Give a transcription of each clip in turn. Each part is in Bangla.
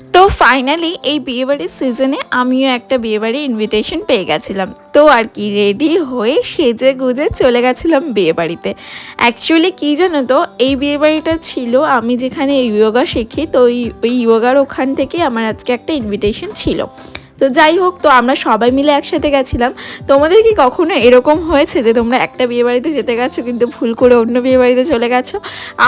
তো ফাইনালি এই বিয়েবাড়ির সিজনে আমিও একটা বিয়েবাড়ির ইনভিটেশন পেয়ে গেছিলাম। তো আর কি রেডি হয়ে সেজে গুজে চলে গেছিলাম বিয়েবাড়িতে। অ্যাকচুয়ালি কী জানো তো, এই বিয়েবাড়িটা ছিল আমি যেখানে ইয়োগা শিখি, তো ওই ইয়োগার ওখান থেকে আমার আজকে একটা ইনভিটেশন ছিল। তো যাই হোক, তো আমরা সবাই মিলে একসাথে গেছিলাম। তোমাদের কি কখনো এরকম হয়েছে যে তোমরা একটা বিয়েবাড়িতে যেতে গেছো কিন্তু ভুল করে অন্য বিয়েবাড়িতে চলে গেছো?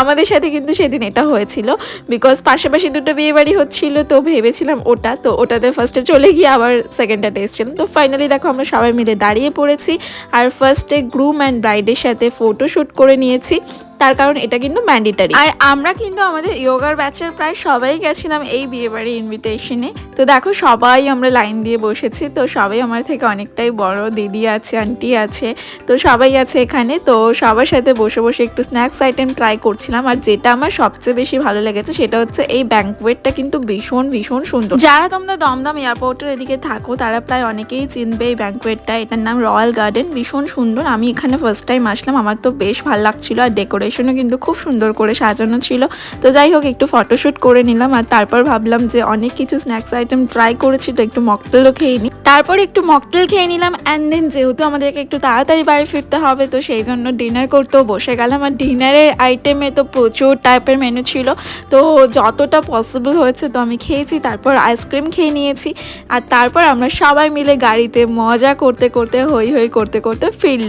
আমাদের সাথে কিন্তু সেদিন এটা হয়েছিল। বিকজ পাশাপাশি দুটো বিয়েবাড়ি হচ্ছিল, তো ভেবেছিলাম ওটা, তো ওটাতে ফার্স্টে চলে গিয়ে আবার সেকেন্ডটাতে এসেছিলাম। তো ফাইনালি দেখো আমরা সবাই মিলে দাঁড়িয়ে পড়েছি, আর ফার্স্টে গ্রুম অ্যান্ড ব্রাইডের সাথে ফটোশ্যুট করে নিয়েছি। তার কারণ এটা কিন্তু ম্যান্ডেটারি। আর আমরা কিন্তু আমাদের ইয়োগার ব্যাচের প্রায় সবাই গেছিলাম এই বিয়েবাড়ি ইনভিটেশনে। তো দেখো সবাই আমরা লাইন দিয়ে বসেছি, তো সবাই আমার থেকে অনেকটাই বড়, দিদি আছে, আন্টি আছে, তো সবাই আছে এখানে। তো সবার সাথে বসে বসে একটু স্ন্যাক্স আইটেম ট্রাই করছিলাম। আর যেটা আমার সবচেয়ে বেশি ভালো লেগেছে সেটা হচ্ছে এই ব্যাঙ্কোয়েটটা কিন্তু ভীষণ ভীষণ সুন্দর। যারা তোমরা দমদম এয়ারপোর্টের এদিকে থাকো তারা প্রায় অনেকেই চিনবে এই ব্যাঙ্কোয়েটটা। এটার নাম রয়্যাল গার্ডেন, ভীষণ সুন্দর। আমি এখানে ফার্স্ট টাইম আসলাম, আমার তো বেশ ভালো লাগছিল। আর ডেকোরেশনও কিন্তু খুব সুন্দর করে সাজানো ছিল। তো যাই হোক, একটু ফটোশ্যুট করে নিলাম। আর তারপর ভাবলাম যে অনেক কিছু স্ন্যাক্স আইটেম ট্রাই করেছি, তো একটু মকটেলও খেয়ে নিই। তারপর একটু মকটেল খেয়ে নিলাম। অ্যান্ড দেন যেহেতু আমাদেরকে একটু তাড়াতাড়ি বাড়ি ফিরতে হবে, তো সেই জন্য ডিনার করতেও বসে গেলাম। আর ডিনারের আইটেমে তো প্রচুর টাইপের মেনু ছিল, তো যতটা পসিবল হয়েছে তো আমি খেয়েছি। তারপর আইসক্রিম খেয়ে নিয়েছি। আর তারপর আমরা সবাই মিলে গাড়িতে মজা করতে করতে হই হই করতে করতে ফিরলাম।